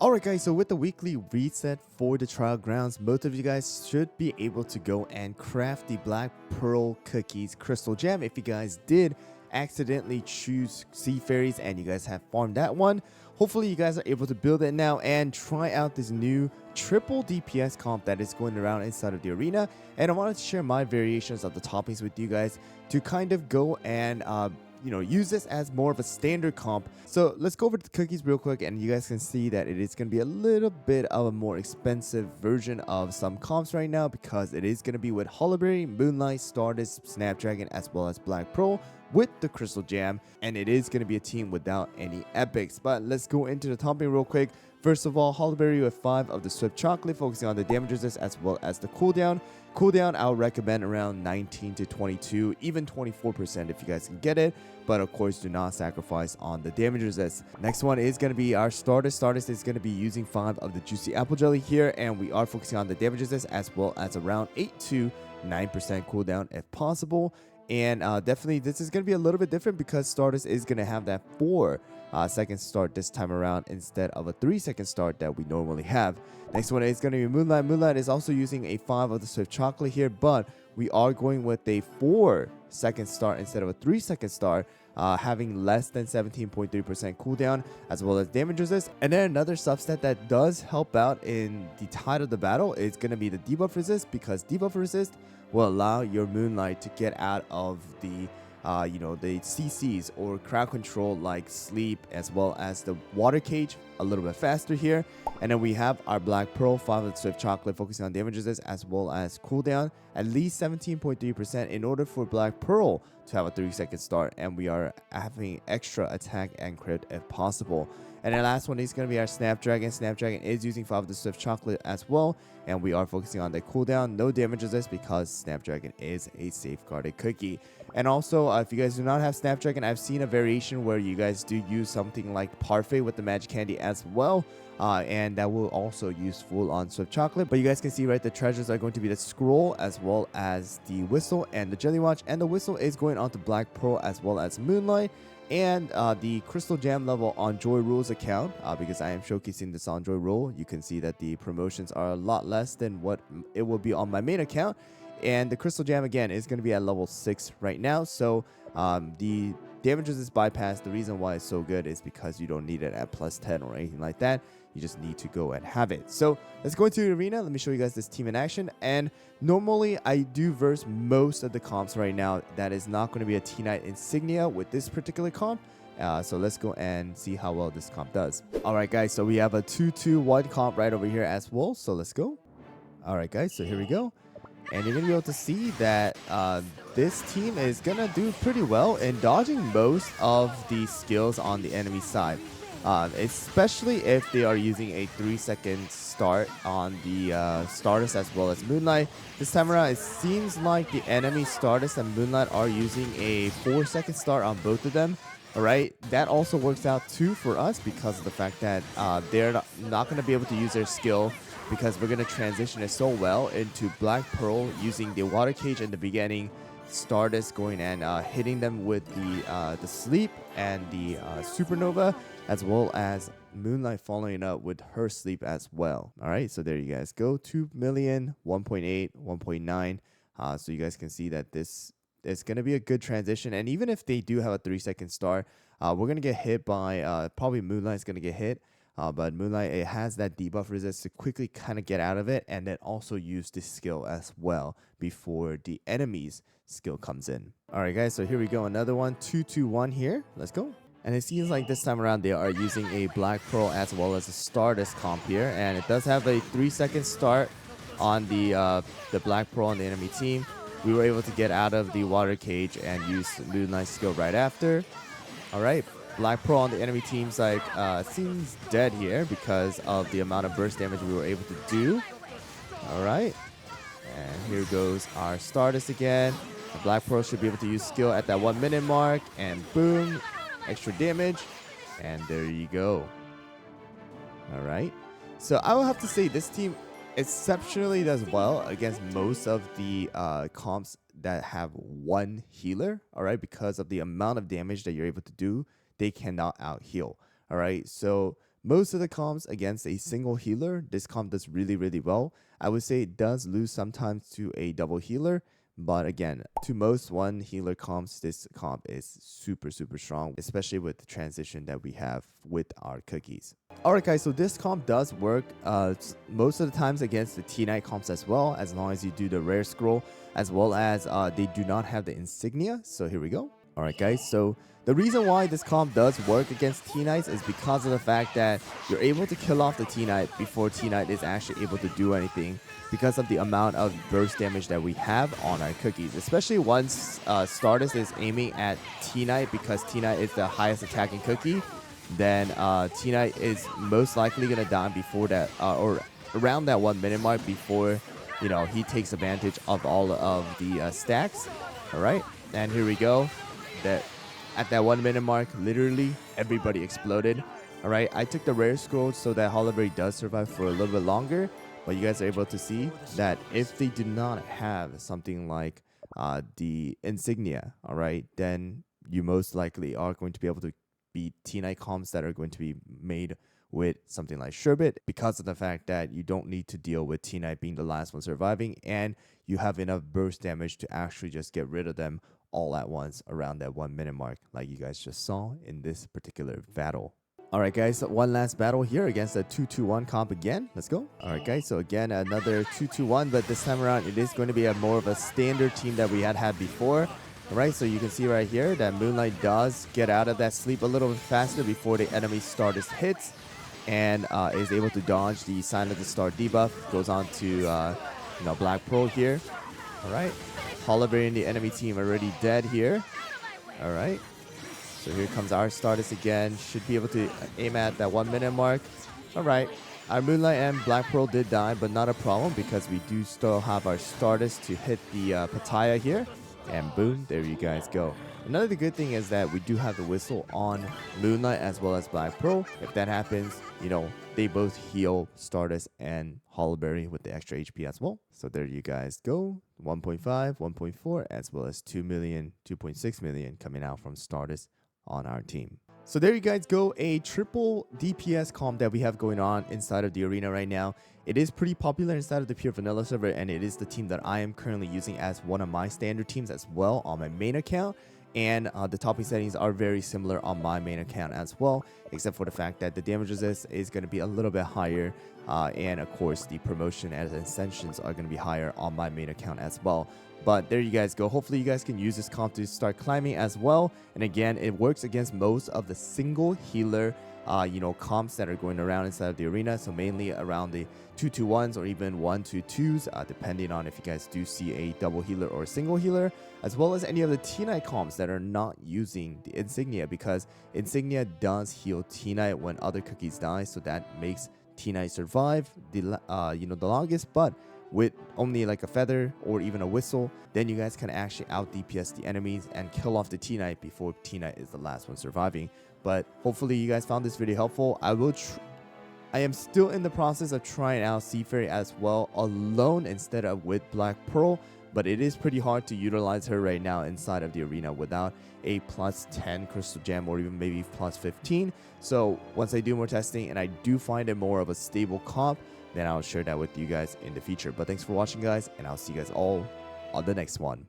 Alright guys, so with the weekly reset for the trial grounds, most of you guys should be able to go and craft the Black Pearl Cookies Crystal Gem. If you guys did accidentally choose Sea Fairies and you guys have farmed that one, hopefully you guys are able to build it now and try out this new triple DPS comp that is going around inside of the arena. And I wanted to share my variations of the toppings with you guys to kind of go and use this as more of a standard comp. So let's go over the cookies real quick, and you guys can see that it is going to be a little bit of a more expensive version of some comps right now, because it is going to be with Hollyberry, Moonlight, Stardust, Snapdragon, as well as Black Pearl with the Crystal Jam, and it is going to be a team without any epics. But let's go into the topping real quick. First of all, Hollyberry with 5 of the Swift Chocolate, focusing on the damage resist as well as the cooldown. Cooldown, I would recommend around 19 to 22, even 24% if you guys can get it. But of course, do not sacrifice on the damage resist. Next one is going to be our Stardust. Stardust is going to be using 5 of the Juicy Apple Jelly here, and we are focusing on the damage resist as well as around 8 to 9% cooldown if possible. And definitely this is going to be a little bit different because Stardust is going to have that 4-second start this time around instead of a 3-second start that we normally have. Next one is going to be Moonlight. Moonlight is also using a 5 of the Swift Chocolate here, but we are going with a 4-second start instead of a 3-second start, having less than 17.3% cooldown as well as damage resist. And then another substat that does help out in the tide of the battle is going to be the debuff resist, because debuff resist will allow your Moonlight to get out of the the CCs or crowd control like sleep as well as the water cage a little bit faster here. And then we have our Black Pearl, 5 of the Swift Chocolate, focusing on damage resist as well as cooldown, at least 17.3% in order for Black Pearl to have a 3-second start, and we are having extra attack and crit if possible. And the last one is going to be our Snapdragon. Snapdragon is using 5 of the Swift Chocolate as well, and we are focusing on the cooldown, no damage resist, because Snapdragon is a safeguarded cookie. And also, if you guys do not have Snapdragon, I've seen a variation where you guys do use something like Parfait with the Magic Candy as well. And that will also use full on Swift Chocolate. But you guys can see, right, the treasures are going to be the scroll as well as the whistle and the jelly watch. And the whistle is going on to Black Pearl as well as Moonlight. And the Crystal Jam level on HyRool's account, because I am showcasing this on HyRool, you can see that the promotions are a lot less than what it will be on my main account. And the Crystal Jam, again, is going to be at level 6 right now. So the damage resist bypass, the reason why it's so good is because you don't need it at plus 10 or anything like that. You just need to go and have it. So let's go into the arena. Let me show you guys this team in action. And normally I do verse most of the comps right now. That is not going to be a T-Knight insignia with this particular comp. So let's go and see how well this comp does. Alright guys, so we have a 2-2-1 comp right over here as well. So let's go. Alright guys, so here we go. And you're going to be able to see that this team is going to do pretty well in dodging most of the skills on the enemy side. Especially if they are using a 3-second start on the Stardust as well as Moonlight. This time around, it seems like the enemy Stardust and Moonlight are using a 4-second start on both of them. Alright, that also works out too for us because of the fact that they're not going to be able to use their skill, because we're going to transition it so well into Black Pearl using the water cage in the beginning, Stardust going and hitting them with the sleep and the supernova, as well as Moonlight following up with her sleep as well. All right, so there you guys go. 2 million, 1.8, 1.9. So you guys can see that this is going to be a good transition. And even if they do have a 3-second start, we're going to get hit by probably Moonlight's going to get hit. But Moonlight, it has that debuff resist to quickly kind of get out of it, and then also use this skill as well before the enemy's skill comes in. All right, guys, so here we go. Another one, 2-2-1 here. Let's go. And it seems like this time around they are using a Black Pearl as well as a Stardust comp here, and it does have a 3-second start on the Black Pearl on the enemy team. We were able to get out of the water cage and use Moonlight's skill right after. All right. Black Pearl on the enemy team side seems dead here because of the amount of burst damage we were able to do. All right. And here goes our Stardust again. The Black Pearl should be able to use skill at that 1-minute mark. And boom, extra damage. And there you go. All right. So I will have to say this team exceptionally does well against most of the comps that have one healer. All right. Because of the amount of damage that you're able to do, they cannot out heal. All right. So most of the comps against a single healer, this comp does really well. I would say it does lose sometimes to a double healer, but again, to most one healer comps, this comp is super strong, especially with the transition that we have with our cookies. Alright guys, so this comp does work most of the times against the T-Knight comps as well, as long as you do the rare scroll, as well as they do not have the insignia. So here we go. Alright guys, so the reason why this comp does work against T-Knights is because of the fact that you're able to kill off the T-Knight before T-Knight is actually able to do anything, because of the amount of burst damage that we have on our cookies, especially once Stardust is aiming at T-Knight, because T-Knight is the highest attacking cookie. Then T-Knight is most likely going to die before that, or around that 1 minute mark, before, you know, he takes advantage of all of the stacks. All right, and here we go. That at that 1 minute mark, literally everybody exploded. All right, I took the rare scroll so that Hollyberry does survive for a little bit longer, but you guys are able to see that if they do not have something like the insignia, all right, then you most likely are going to be able to beat T-Knight comps that are going to be made with something like Sherbet, because of the fact that you don't need to deal with T-Knight being the last one surviving, and you have enough burst damage to actually just get rid of them all at once around that 1 minute mark, like you guys just saw in this particular battle. Alright guys, so one last battle here against a 2-2-1 comp again. Let's go. Alright guys, so again another 2-2-1, but this time around it is going to be a more of a standard team that we had before. Alright, so you can see right here that Moonlight does get out of that sleep a little bit faster before the enemy Stardust hits, and is able to dodge the Sign of the Star debuff. Goes on to Black Pearl here. Alright, Hollyberry and the enemy team already dead here. Alright, so here comes our Stardust again. Should be able to aim at that 1 minute mark. Alright, our Moonlight and Black Pearl did die, but not a problem, because we do still have our Stardust to hit the Pattaya here. And boom, there you guys go. Another good thing is that we do have the whistle on Moonlight as well as Black Pearl. If that happens, you know, they both heal Stardust and Hollyberry with the extra HP as well. So there you guys go. 1.5, 1.4, as well as 2 million, 2.6 million coming out from Stardust on our team. So there you guys go, a triple DPS comp that we have going on inside of the arena right now. It is pretty popular inside of the pure vanilla server, and it is the team that I am currently using as one of my standard teams as well on my main account. And the topping settings are very similar on my main account as well, except for the fact that the damage resist is going to be a little bit higher, and of course the promotion and ascensions are going to be higher on my main account as well. But there you guys go. Hopefully you guys can use this comp to start climbing as well. And again, it works against most of the single healer comps that are going around inside of the arena. So mainly around the 2-2-1s or even 1-2-2s, depending on if you guys do see a double healer or a single healer, as well as any of the T-Knight comps that are not using the insignia, because insignia does heal T-Knight when other cookies die, so that makes T-Knight survive the longest. But with only like a feather or even a whistle, then you guys can actually out DPS the enemies and kill off the T-Knight before T-Knight is the last one surviving. But hopefully you guys found this video helpful. I am still in the process of trying out Sea Fairy as well alone instead of with Black Pearl, but it is pretty hard to utilize her right now inside of the arena without a +10 crystal gem or even maybe +15. So once I do more testing and I do find it more of a stable comp, then I'll share that with you guys in the future. But thanks for watching, guys, and I'll see you guys all on the next one.